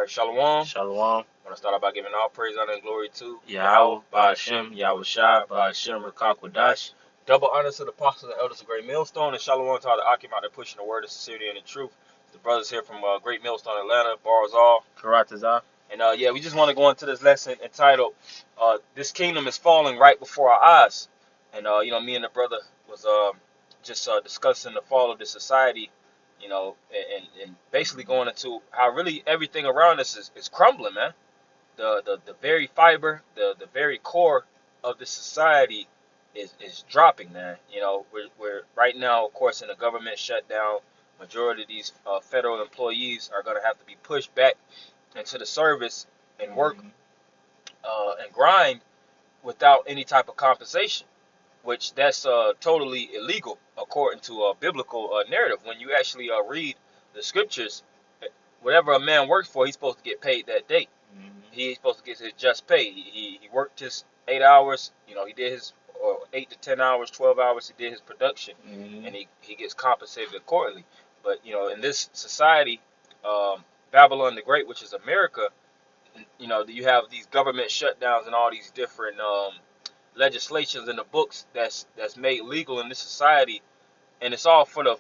All right, Shalom. Shalom. I want to start out by giving all praise, honor, and glory to Yahweh, Ba'ashem, Yahweh Shai, Ba'ashem, Rakakwadash. Double honor to the apostles and elders of Great Millstone, and Shalom to all the Akim out there pushing the word of sincerity and the truth. The brothers here from Great Millstone, Atlanta, bars all. Karatazah. And we just want to go into this lesson entitled, This Kingdom is Falling Right Before Our Eyes. And, me and the brother was just discussing the fall of the society, and basically going into how really everything around us is crumbling, man. The very fiber, the very core of the society is dropping, man. We're right now, of course, in a government shutdown. Majority of these federal employees are going to have to be pushed back into the service and work and grind without any type of compensation, which that's totally illegal according to a biblical narrative. When you actually read the scriptures, whatever a man works for, he's supposed to get paid that day. He's supposed to get his just pay. He worked his 8 hours. He did his 8 to 10 hours, 12 hours. He did his production, and he gets compensated accordingly. But in this society, Babylon the Great, which is America, you have these government shutdowns and all these different legislations in the books that's made legal in this society, and it's all for the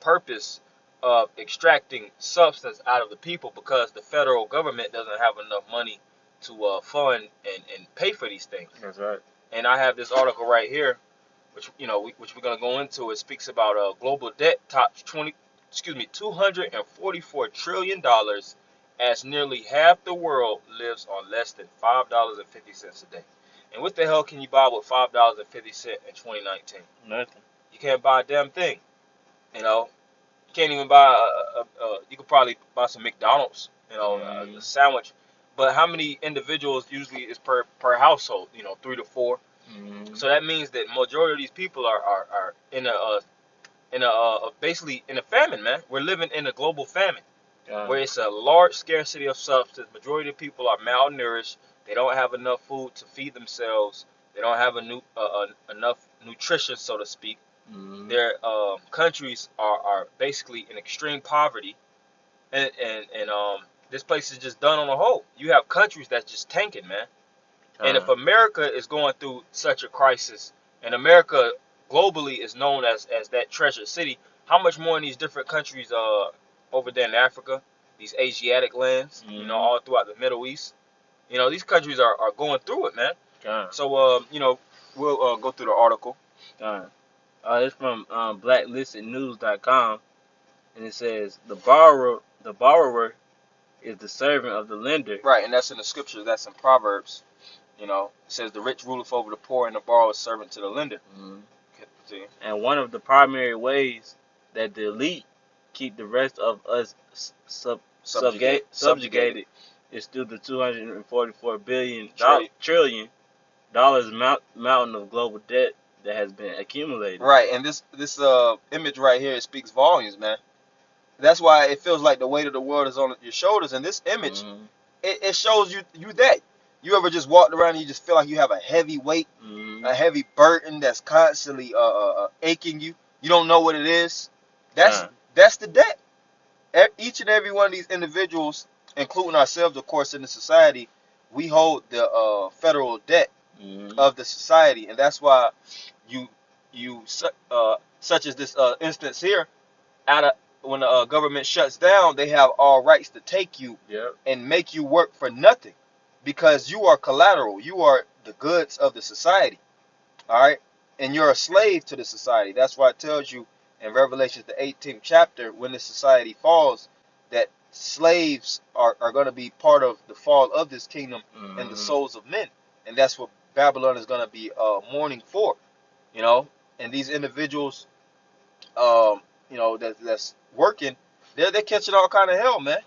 purpose of extracting substance out of the people, because the federal government doesn't have enough money to fund and pay for these things. That's right. And I have this article right here, which which we're gonna go into. It speaks about global debt tops $244 trillion, as nearly half the world lives on less than $5.50 a day. And what the hell can you buy with $5.50 in 2019? Nothing. You can't buy a damn thing. You can't even buy you could probably buy some McDonald's, a sandwich. But how many individuals usually is per household? 3 to 4. So that means that majority of these people are basically in a famine, man. We're living in a global famine where it's a large scarcity of substance. Majority of people are malnourished. They don't have enough food to feed themselves. They don't have enough nutrition, so to speak. Their countries are basically in extreme poverty, and this place is just done on a whole. You have countries that's just tanking, man. And if America is going through such a crisis, and America globally is known as that treasured city, how much more in these different countries over there in Africa, these Asiatic lands, all throughout the Middle East, these countries are going through it, man. So we'll go through the article. It's from blacklistednews.com, and it says the borrower is the servant of the lender. Right, and that's in the scriptures. That's in Proverbs. It says the rich ruleth over the poor, and the borrower is servant to the lender. And one of the primary ways that the elite keep the rest of us subjugated is through the $244 trillion mountain of global debt that has been accumulated. Right, and this image right here, it speaks volumes, man. That's why it feels like the weight of the world is on your shoulders. And this image, it shows you that. You ever just walked around and you just feel like you have a heavy weight, a heavy burden that's constantly aching you. You don't know what it is. That's the debt. Each and every one of these individuals, including ourselves, of course, in the society, we hold the federal debt of the society, and that's why you such as this instance here, when the government shuts down, they have all rights to take you and make you work for nothing, because you are collateral. You are the goods of the society, all right? And you're a slave to the society. That's why it tells you in Revelation, the 18th chapter, when the society falls, that slaves are going to be part of the fall of this kingdom and the souls of men. And that's what Babylon is going to be mourning for, And these individuals, that's working, they're catching all kind of hell, man.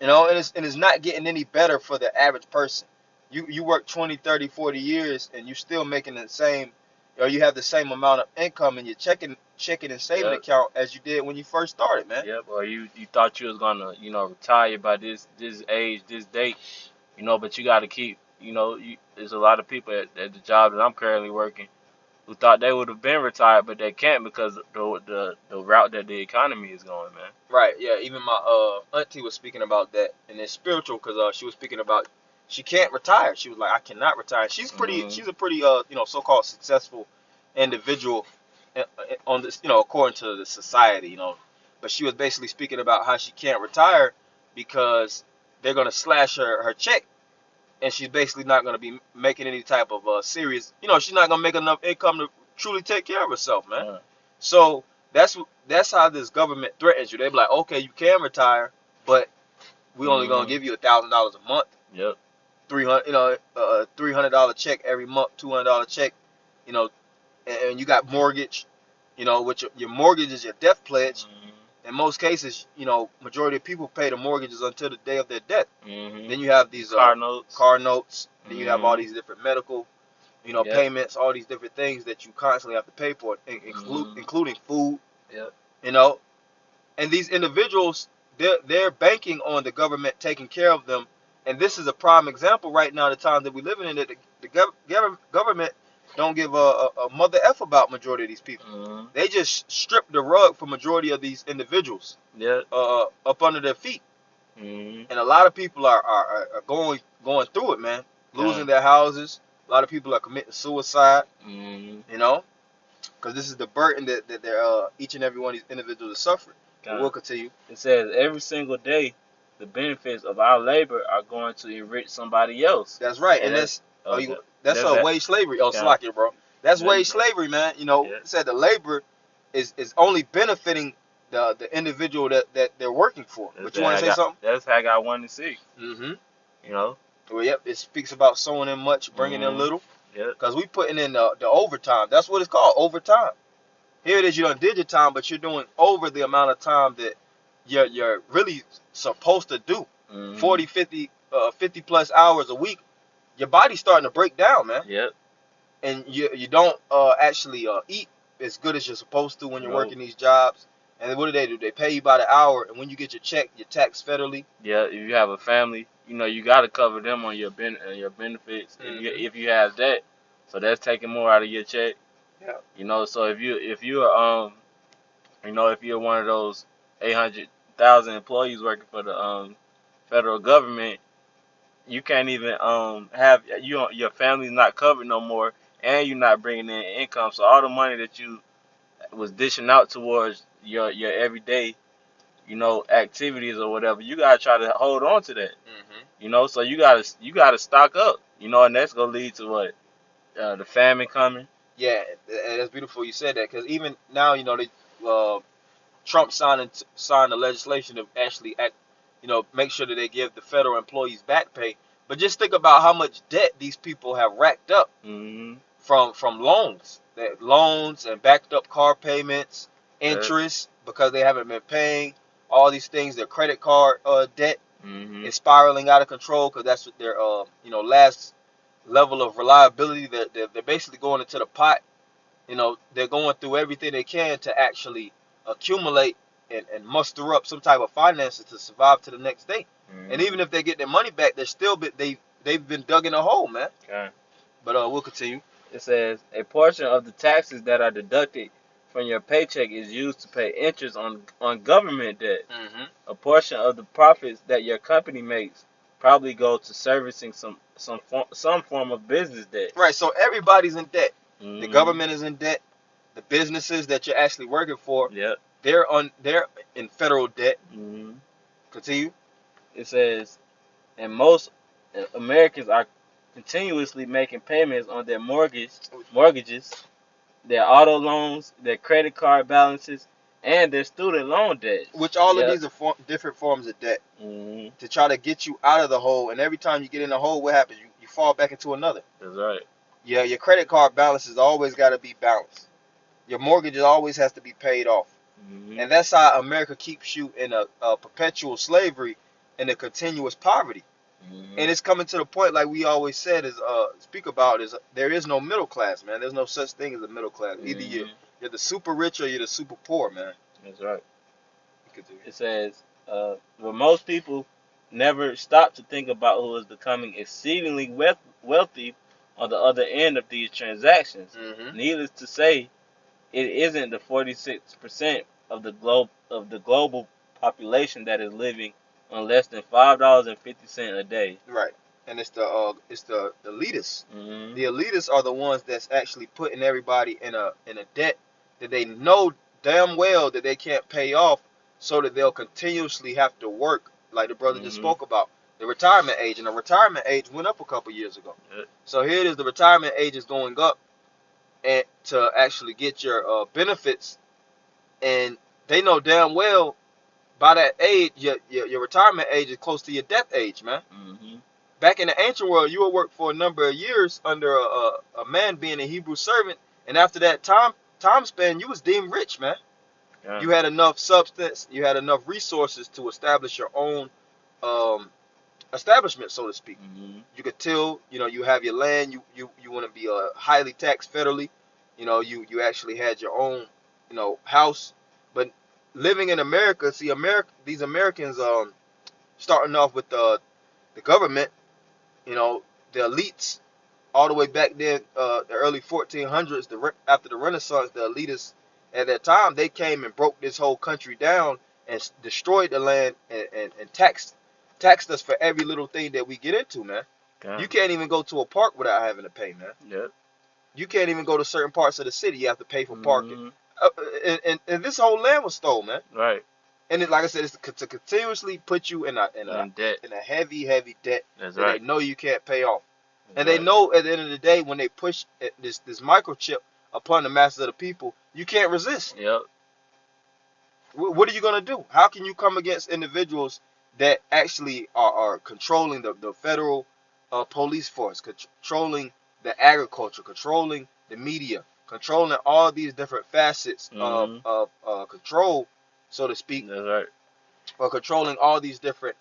And it's not getting any better for the average person. You work 20, 30, 40 years, and you're still making the same, or you have the same amount of income in your checking and saving account as you did when you first started, man. Or you thought you was gonna, retire by this age, this date, but you got to keep, there's a lot of people at the job that I'm currently working who thought they would have been retired, but they can't because the route that the economy is going, man. Right. Yeah. Even my auntie was speaking about that, and it's spiritual because she was speaking about she can't retire. She was like, I cannot retire. She's pretty. Mm-hmm. She's a pretty so-called successful individual on this according to the society but she was basically speaking about how she can't retire because they're gonna slash her check, and she's basically not gonna be making any type of serious. She's not gonna make enough income to truly take care of herself, man. So that's how this government threatens you. They be like, okay, you can retire, but we only gonna give you $1,000 a month. Yep. 300, $300 check every month, $200 check, you know, and you got mortgage, which your mortgage is your death pledge. In most cases, majority of people pay the mortgages until the day of their death. Then you have these car notes. Then you have all these different medical, Yep. payments, all these different things that you constantly have to pay for, including food. Yep. And these individuals, they're banking on the government taking care of them. And this is a prime example right now, the time that we living in, that the government don't give a mother F about majority of these people. They just strip the rug for majority of these individuals up under their feet. And a lot of people are going through it, man. Losing their houses. A lot of people are committing suicide, because this is the burden that they're each and every one of these individuals are suffering. We'll continue. It says every single day, the benefits of our labor are going to enrich somebody else. That's right, and that's wage slavery. Oh, slack it, bro. That's wage slavery, man. It said the labor is only benefiting the individual that they're working for. But you want to say something? That's Haggai 1:6. Well, yep. It speaks about sowing in much, bringing in little. Yep. Because we putting in the overtime. That's what it's called, overtime. Here it is, you done did your time, but you're doing over the amount of time that you're really supposed to do. 40, 50 plus hours a week. Your body's starting to break down, man. Yep. And you don't actually eat as good as you're supposed to when you're working these jobs. And what do? They pay you by the hour, and when you get your check, you're taxed federally. Yeah, if you have a family, you got to cover them on your benefits. If you have that, so that's taking more out of your check. Yeah. So if you're if you're one of those 800,000 employees working for the federal government, you can't even have your family's not covered no more, and you're not bringing in income. So all the money that you was dishing out towards your everyday activities or whatever, you gotta try to hold on to that. So you gotta stock up. And that's gonna lead to what the famine coming. Yeah, and that's beautiful you said that, because even now, Trump signed the legislation to actually make sure that they give the federal employees back pay. But just think about how much debt these people have racked up from loans and backed up car payments, interest because they haven't been paying all these things. Their credit card debt is spiraling out of control because that's what their last level of reliability. They're basically going into the pot. They're going through everything they can to actually accumulate and muster up some type of finances to survive to the next day. And even if they get their money back, they've been dug in a hole, man. Okay. But we'll continue. It says a portion of the taxes that are deducted from your paycheck is used to pay interest on government debt. A portion of the profits that your company makes probably go to servicing some form of business debt. Right. So everybody's in debt. The government is in debt. The businesses that you're actually working for, they're in federal debt. Continue. It says, and most Americans are continuously making payments on their mortgages, their auto loans, their credit card balances, and their student loan debt. Which all of these are different forms of debt to try to get you out of the hole. And every time you get in the hole, what happens? You fall back into another. That's right. Yeah, your credit card balances always got to be balanced. Your mortgage always has to be paid off. And that's how America keeps you in a perpetual slavery and a continuous poverty. And it's coming to the point, like we always said, speak about, is there is no middle class, man. There's no such thing as a middle class. Either you're the super rich or you're the super poor, man. That's right. It says, well, most people never stop to think about who is becoming exceedingly wealthy on the other end of these transactions. Mm-hmm. Needless to say, it isn't the 46% of the global population that is living on less than $5.50 a day. Right. And it's the elitists. Mm-hmm. The elitists are the ones that's actually putting everybody in a debt that they know damn well that they can't pay off, so that they'll continuously have to work, like the brother just Mm-hmm. spoke about. The retirement age, and the retirement age went up a couple years ago. Yep. So here it is, the retirement age is going up, and to actually get your benefits, and they know damn well by that age, your retirement age is close to your death age, man. Mm-hmm. Back in the ancient world, you would work for a number of years under a man being a Hebrew servant, and after that time span, you was deemed rich, man. Yeah. You had enough substance, you had enough resources to establish your own um, establishment, so to speak. Mm-hmm. You could till, you have your land. You want to be highly taxed federally. You actually had your own, house. But living in America, see, these Americans, starting off with the government, you know, the elites, all the way back then, the early 1400s, after the Renaissance, the elitists at that time, they came and broke this whole country down and destroyed the land, and taxed us for every little thing that we get into, man. Yeah. You can't even go to a park without having to pay, man. Yep. You can't even go to certain parts of the city. You have to pay for parking. Mm-hmm. And this whole land was stolen, man. Right. And it, like I said, it's to continuously put you in a In debt. heavy debt That's that right. they know you can't pay off. That's And they right. know at the end of the day, when they push this microchip upon the masses of the people, you can't resist. Yep. What are you gonna do? How can you come against individuals that actually are controlling the federal police force, controlling the agriculture, controlling the media, controlling all these different facets of Mm-hmm. control, so to speak, That's right. or controlling all these different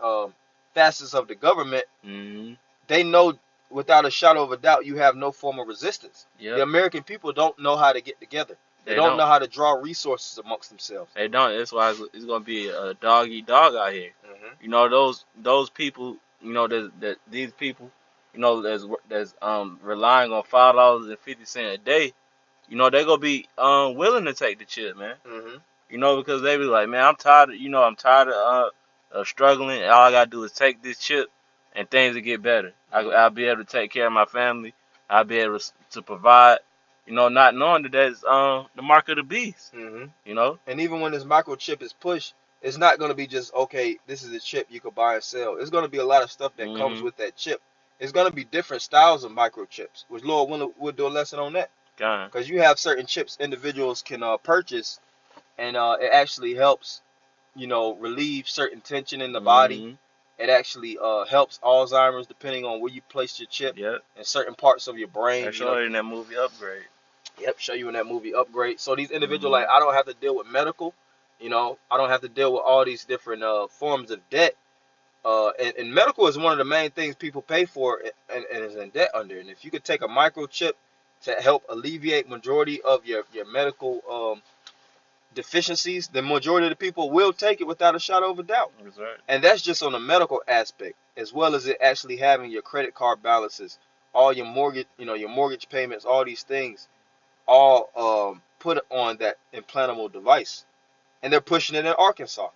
facets of the government? Mm-hmm. They know without a shadow of a doubt you have no form of resistance. The Yep. American people don't know how to get together. They They don't don't. know how to draw resources amongst themselves. They don't. That's why it's gonna be a dog eat dog out here. Hmm. You know those people. You know that these people. You know that's relying on $5.50 a day. You know they gonna be willing to take the chip, man. Hmm. You know because they be like, man, I'm tired. I'm tired of struggling. All I gotta do is take this chip, and things will get better. Hmm. I'll be able to take care of my family. I'll be able to provide. Not knowing that that's the mark of the beast. Hmm. You know. And even when this microchip is pushed, it's not going to be just, okay, this is a chip you could buy and sell. It's going to be a lot of stuff that comes Mm-hmm. with that chip. It's going to be different styles of microchips, which Lord will do a lesson on that. God. Because you have certain chips individuals can purchase, and it actually helps, relieve certain tension in the body. Mm-hmm. It actually helps Alzheimer's, depending on where you place your chip Yep. in certain parts of your brain. I saw it in that movie Upgrade. Yep, show you in that movie Upgrade. So these individuals, Mm-hmm. like, I don't have to deal with medical. I don't have to deal with all these different forms of debt. And medical is one of the main things people pay for, and is in debt under. And if you could take a microchip to help alleviate majority of your medical deficiencies, the majority of the people will take it without a shadow of a doubt. That's right. And that's just on the medical aspect, as well as it actually having your credit card balances, all your mortgage, your mortgage payments, all these things, all put on that implantable device. And they're pushing it in Arkansas.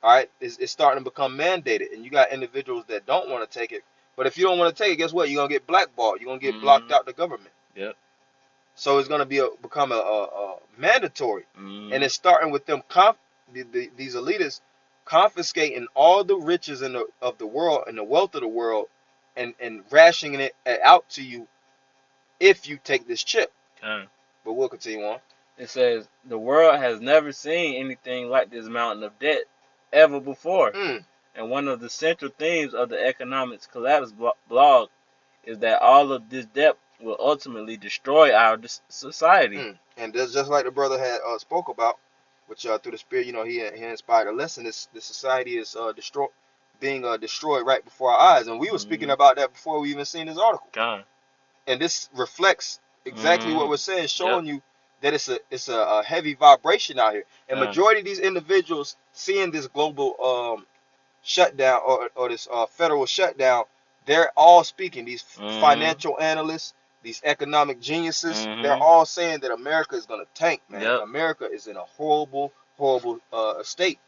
All right, it's starting to become mandated, and you got individuals that don't want to take it. But if you don't want to take it, guess what? You're gonna get blackballed. You're gonna get blocked Mm-hmm. out the government. Yep. So it's gonna become a mandatory, and Mm-hmm. it's starting with them these elitists confiscating all the riches of the world and the wealth of the world, and rationing it out to you if you take this chip. God. But we'll continue on. It says the world has never seen anything like this mountain of debt ever before. Mm, And one of the central themes of the economics collapse blog is that all of this debt will ultimately destroy our society. mm. And just like the brother had spoke about, which through the spirit, he inspired a lesson. This society is being destroyed right before our eyes, and we were speaking Mm-hmm. about that before we even seen this article. God. And this reflects exactly what Mm-hmm. we're saying, Yep. showing you that it's a heavy vibration out here. And God. majority of these individuals seeing this global shutdown, or this federal shutdown, they're all speaking. These Mhm. financial analysts, these economic geniuses, they're Mhm. all saying that America is gonna tank, man. Yep. America is in a horrible, horrible state.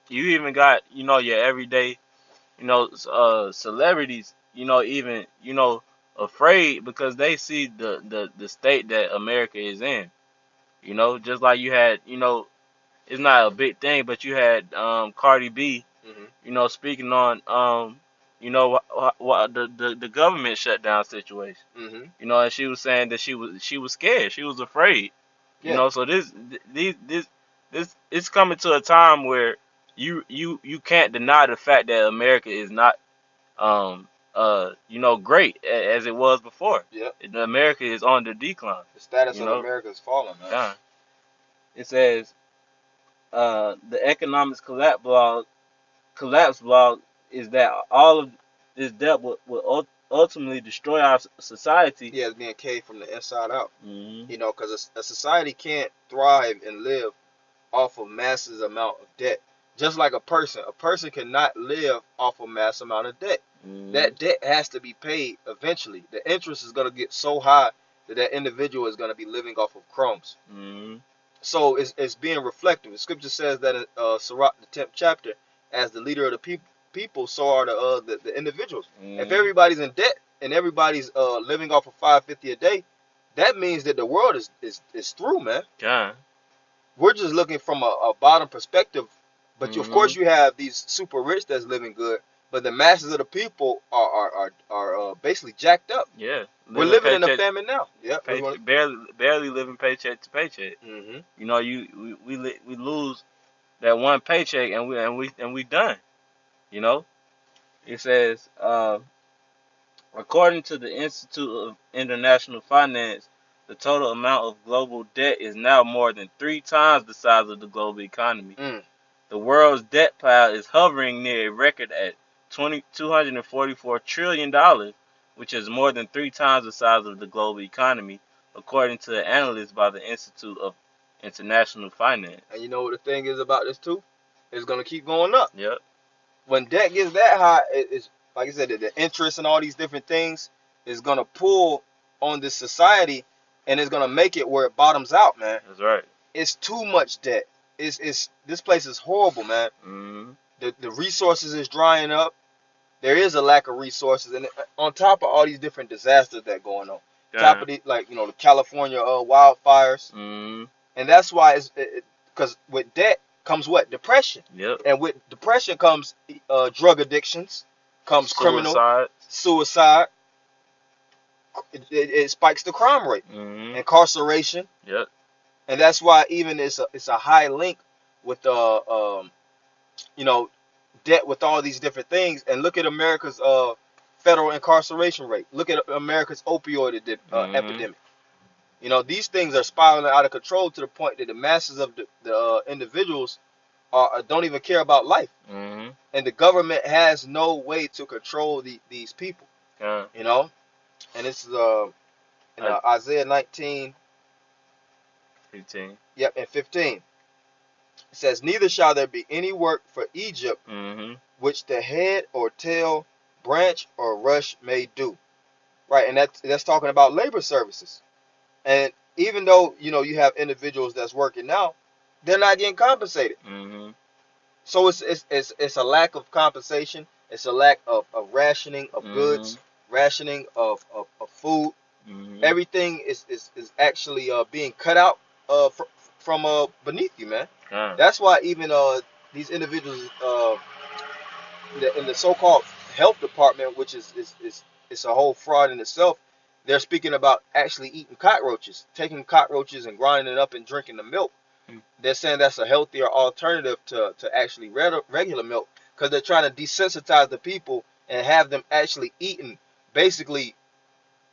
You even got, your everyday, celebrities, even, afraid because they see the state that America is in. Just like you had, it's not a big thing, but you had Cardi B, Hmm. speaking on the government shutdown situation. Hmm. And she was saying that she was scared, she was afraid. Yeah. So this it's coming to a time where you can't deny the fact that America is not great as it was before. Yeah. America is on the decline. The status You of know, America is falling, man. yeah. It says the economics collapse blog is that all of this debt will ultimately destroy our society. Yeah, it's being caved from the inside out. Hmm. You know, because a society can't thrive and live off of massive amount of debt. Just like a person cannot live off a mass amount of debt. Hmm. That debt has to be paid eventually. The interest is going to get so high that that individual is going to be living off of crumbs. Hmm. So it's being reflective. The scripture says that in Sirach, the 10th chapter, as the leader of the people, so are the individuals. If Hmm. everybody's in debt and everybody's living off of 550 a day, that means that the world is through, man. Yeah. We're just looking from a bottom perspective. But of Hmm. course, you have these super rich that's living good, but the masses of the people are basically jacked up. Yeah. We're Living living in a paycheck, famine now. Yeah. barely living paycheck to paycheck. Mm-hmm. We lose that one paycheck and we done. You know. It says according to the Institute of International Finance, the total amount of global debt is now more than 3 times the size of the global economy. Mm. The world's debt pile is hovering near a record at $244 trillion, which is more than 3 times the size of the global economy, according to the analysts by the Institute of International Finance. And you know what the thing is about this too? It's gonna keep going up. Yep. When debt gets that high, it's like I said, the interest and all these different things is gonna pull on this society, and it's gonna make it where it bottoms out, man. That's right. It's too much debt. It's this place is horrible, man. Mm-hmm. The resources is drying up. There is a lack of resources, and on top of all these different disasters that going on, top Yeah. of the like the California wildfires, Mm-hmm. and that's why it's because with debt comes what? Depression, Yep. and with depression comes drug addictions, comes criminal Suicide. suicide. It spikes the crime rate, Mm-hmm. incarceration, Yep. and that's why even it's a high link with the you know debt with all these different things. And look at America's federal incarceration rate. Look at America's opioid Mm-hmm. epidemic. These things are spiraling out of control to the point that the masses of the individuals don't even care about life, Mm-hmm. and the government has no way to control these people. Yeah. You know, and it's in I Isaiah 19, 15. yep, and 15. It says, "Neither shall there be any work for Egypt Mm-hmm. which the head or tail, branch or rush may do." Right, and that's talking about labor services. And even though you have individuals that's working now, they're not getting compensated. Mm-hmm. So it's a lack of compensation. It's a lack of rationing of Mm-hmm. goods, rationing of food. Mm-hmm. Everything is actually being cut out from beneath you, man. Yeah. That's why even these individuals in the so-called health department, which is a whole fraud in itself, they're speaking about actually eating cockroaches, taking cockroaches and grinding it up and drinking the milk. They're saying that's a healthier alternative to actually regular milk, because they're trying to desensitize the people and have them actually eating basically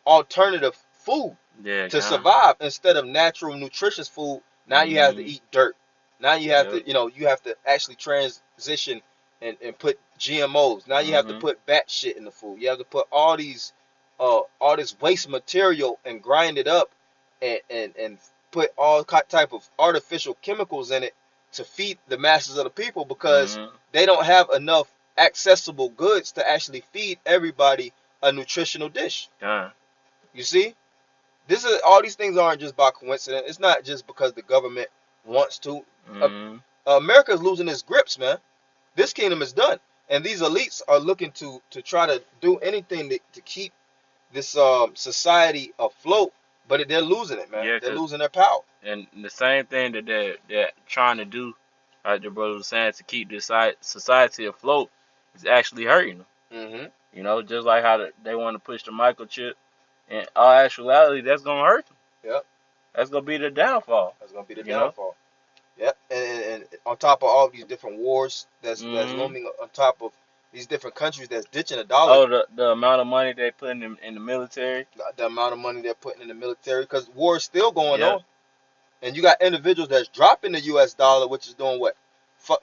alternative food Yeah. to Yeah. survive instead of natural nutritious food. Now you have to Mm-hmm. eat dirt. Now you have Yep. to you have to actually transition and put GMOs. Now you have to Mm-hmm. put bat shit in the food. You have to put all this waste material and grind it up and put all type of artificial chemicals in it to feed the masses of the people, because Mm-hmm. they don't have enough accessible goods to actually feed everybody a nutritional dish. God. You see, this is all these things aren't just by coincidence. It's not just because the government wants to. Uh, Mm-hmm. America is losing its grips, man. This kingdom is done, and these elites are looking to try to do anything to keep this society afloat, but they're losing it, man. Yeah, They're 'cause losing their power. and the same thing that they're trying to do, like the brother was saying, to keep this society afloat, is actually hurting them. Hmm. You know, just like how they want to push the microchip. In all actuality, that's gonna hurt them. Yep, That's gonna be the downfall. that's gonna be the You know. downfall. Yep, and on top of all these different wars that's Hmm. looming on top of these different countries that's ditching the dollar, Oh, the amount of money they put in the military. the amount of money they're putting in the military, because war is still going Yep. on, and you got individuals that's dropping the U.S. dollar, which is doing what,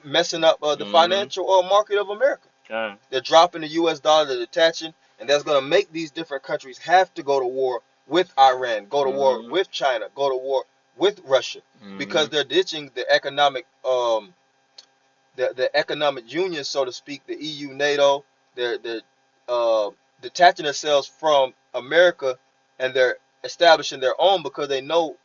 messing up the Hmm. financial market of America. Okay. They're dropping the U.S. dollar, they're detaching, and that's going to make these different countries have to go to war with Iran, go to war Hmm. with China, go to war with Russia, because Hmm. they're ditching the economic union, so to speak, the EU, NATO. They're uh, detaching themselves from America, and they're establishing their own because they know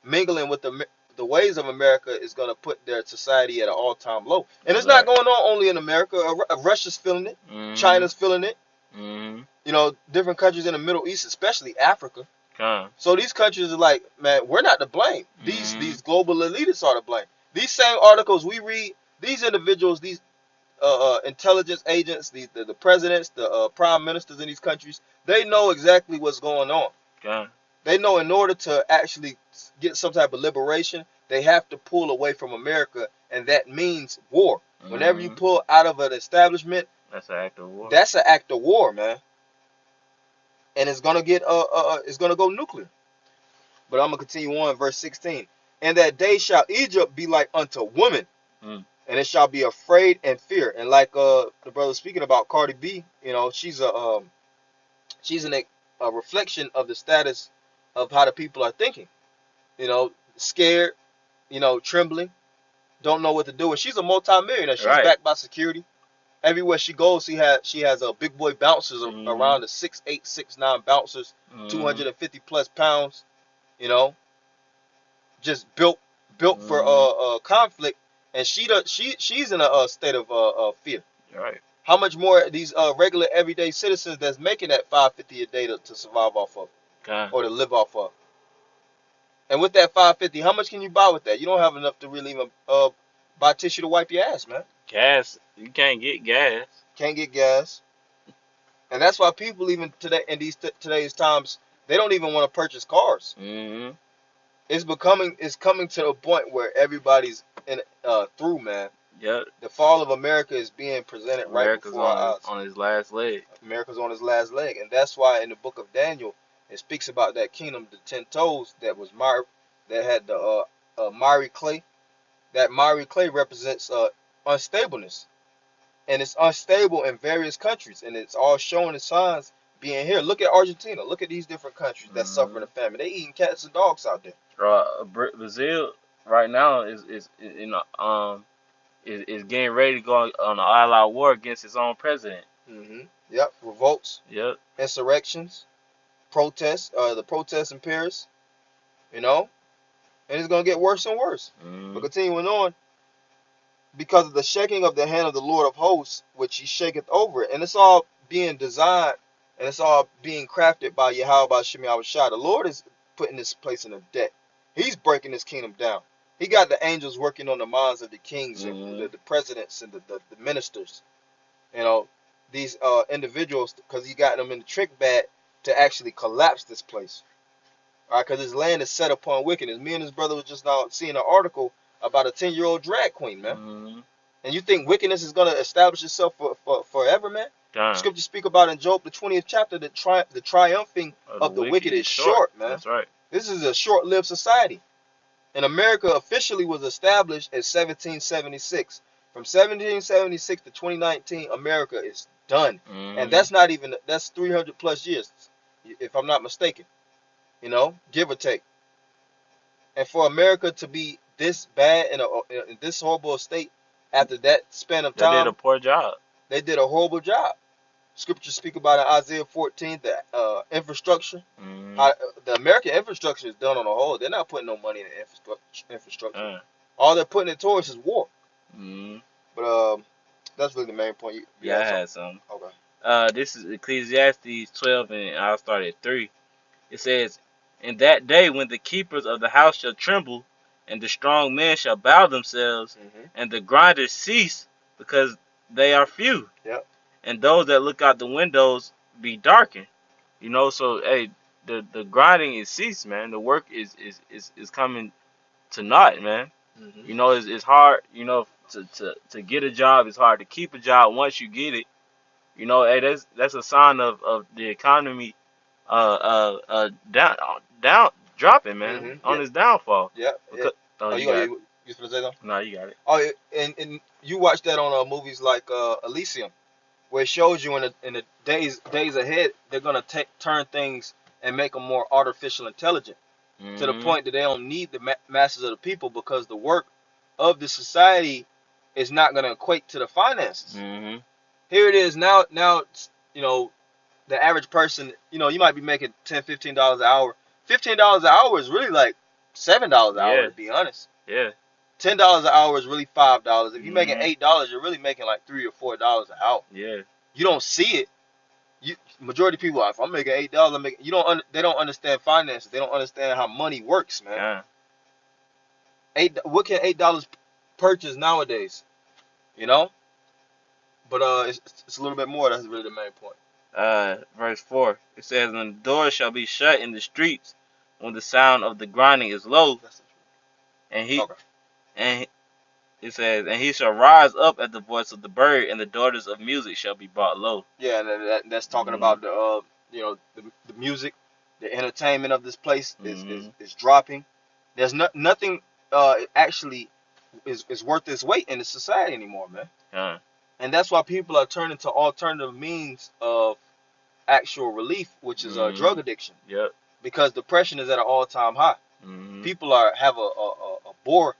mingling with the ways of America is going to put their society at an all-time low. And That's it's not right. going on only in America. Russia's feeling it. Hmm. China's feeling it. Hmm. You know, different countries in the Middle East, especially Africa. Okay. So these countries are like, man, we're not to blame. These Hmm. these global elitists are to blame. These same articles we read, these individuals, these intelligence agents, the presidents, the prime ministers in these countries, they know exactly what's going on. Okay. They know in order to actually get some type of liberation, they have to pull away from America, and that means war. Whenever you Hmm. pull out of an establishment, That's an act of war. that's an act of war, man, and it's gonna get it's gonna go nuclear. But I'm gonna continue on, verse 16. And that day shall Egypt be like unto women, Mm. and it shall be afraid and fear. And like the brother speaking about Cardi B, you know, she's a reflection of the status of how the people are thinking. You know, scared, you know, trembling, don't know what to do. And she's a multi-millionaire. She's Right. backed by security. Everywhere she goes, she has a big boy bouncers Hmm. around the 6'8", 6'9" bouncers, Hmm. 250 plus pounds. You know, just built for Hmm. conflict. And she's in a state of fear. Right. How much more these regular everyday citizens that's making that 550 a day to survive off of Okay. or to live off of? And with that 550, how much can you buy with that? You don't have enough to really even buy tissue to wipe your ass, man. Gas. You can't get gas. Can't get gas, and that's why people even today in today's times they don't even want to purchase cars. Hmm. It's coming to a point where everybody's in through, man. Yep. The fall of America is being presented right America's before our eyes. on his last leg. America's on its last leg, and that's why in the book of Daniel it speaks about that kingdom, the 10 toes that was that had the miry clay. That miry clay represents unstableness, and it's unstable in various countries, and it's all showing the signs being here. Look at Argentina. Look at these different countries that's suffering Hmm. the famine. They eating cats and dogs out there. Brazil right now is you know is getting ready to go on an all-out war against its own president. Yep. Revolts, Yep. insurrections, protests. The protests in Paris. You know, and it's gonna get worse and worse. But Hmm. continuing on, because of the shaking of the hand of the Lord of hosts, which he shaketh over it. And it's all being designed and it's all being crafted by Yahweh Shem Shah. The Lord is putting this place in a debt. He's breaking this kingdom down. He got the angels working on the minds of the kings and Hmm. the presidents and the ministers. You know, these individuals, because he got them in the trick bag to actually collapse this place. All right, because his land is set upon wickedness. Me and his brother was just now seeing an article about a 10-year-old drag queen, man. Hmm. And you think wickedness is going to establish itself for forever, man? Done. Scripture speak about in Job, the 20th chapter, the triumphing Oh, the of the wicked wicked is is short. short, man. That's right. This is a short-lived society. And America officially was established in 1776. From 1776 to 2019, America is done. And Hmm. that's 300 plus years, if I'm not mistaken, you know, give or take. And for America to be this bad in this horrible state after that span of They did a time, poor job. they did a horrible job. Scriptures speak about in Isaiah 14 the infrastructure. Mm-hmm. How the American infrastructure is done on a whole. They're not putting no money in the infrastructure. Uh, All they're putting it towards is war. mm-hmm. But that's really the main point. You Yeah, I had something. had some. Okay. This is Ecclesiastes 12, and I'll start at 3. It says, "In that day when the keepers of the house shall tremble, and the strong men shall bow themselves, Mhm. and the grinders cease, because they are few, Yep. and those that look out the windows be darkened." You know, so hey, the grinding is ceased, man. The work is coming to naught, man. Mhm. You know, it's hard. You know, to get a job, it's hard to keep a job once you get it. You know, hey, that's a sign of the economy down dropping, man, Mhm. on its downfall. Yeah. Because oh, Oh, you got it. you supposed to say something? No, you got it. Oh, and you watch that on movies like Elysium, where it shows you in the days ahead they're gonna turn things and make them more artificial intelligent to the Mhm. point that they don't need the masses of the people because the work of the society is not gonna equate to the finances. Mhm. Here it is now. Now you know the average person. You know you might be making $10, $15 an hour. $15 an hour is really like $7 an hour Yeah. to be honest. Yeah. $10 an hour is really $5. If you're making Mhm. $8, you're really making like $3 or $4 an hour. Yeah. You don't see it. Majority of people, if I'm making $8, I'm making. You don't. They don't understand finances. They don't understand how money works, man. Yeah. What can $8 purchase nowadays? You know. But it's a little bit more. That's really the main point. Verse 4. It says, "And the doors shall be shut in the streets when the sound of the grinding is low, That's and he okay. and it says, and he shall rise up at the voice of the bird, and the daughters of music shall be brought low." Yeah, and that's talking Mhm. about the the music, the entertainment of this place Mhm. is dropping. There's nothing actually is worth its weight in the society anymore, man. Yeah. And that's why people are turning to alternative means of actual relief, which is drug Mhm. addiction, Yep. because depression is at an all-time high. Mhm. People have a bore,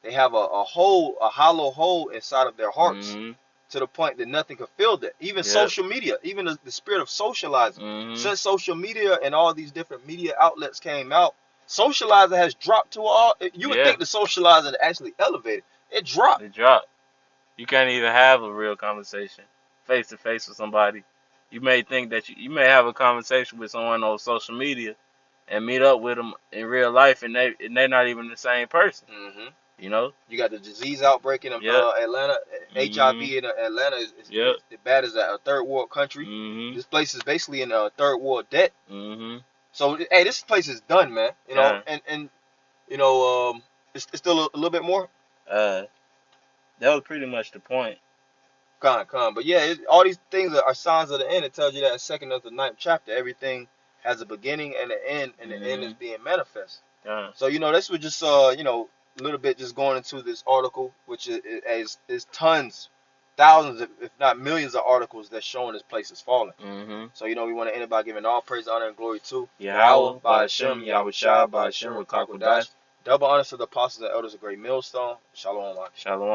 they have a hollow hole inside of their hearts Mhm. to the point that nothing can fill that. Even Yep. social media, even the spirit of socializing. Mhm. Since social media and all these different media outlets came out, socializing has dropped to all. You would Yeah. think the socializing actually elevated. It dropped. It dropped. You can't even have a real conversation face to face with somebody. You may think that you may have a conversation with someone on social media and meet up with them in real life, and they're not even the same person. Hmm You know? You got the disease outbreak in Yep. Atlanta. Mhm. HIV in Atlanta is Yep. as bad as a third world country. Mhm. This place is basically in a third world debt. Mhm. So hey, this place is done, man. You know, Yeah. and you know, it's still a little bit more. Uh, that was pretty much the point. But yeah, all these things are signs of the end. It tells you that in second of the ninth chapter, everything has a beginning and an end, and the end is Mhm. being manifest. Yeah. So this was just a little bit just going into this article, which is tons, thousands, if not millions of articles that's showing this place is falling. Mhm. So we want to end it by giving all praise, honor, and glory to Yahweh, Yahweh, by Hashem, Ba'ashem, Yahweh Shai, Yahushua, by Ba'ashem, Hashem, Rakakwadash. Rakakwadash. Double honors to the apostles and elders of Great Millstone. Shalom. Shalom.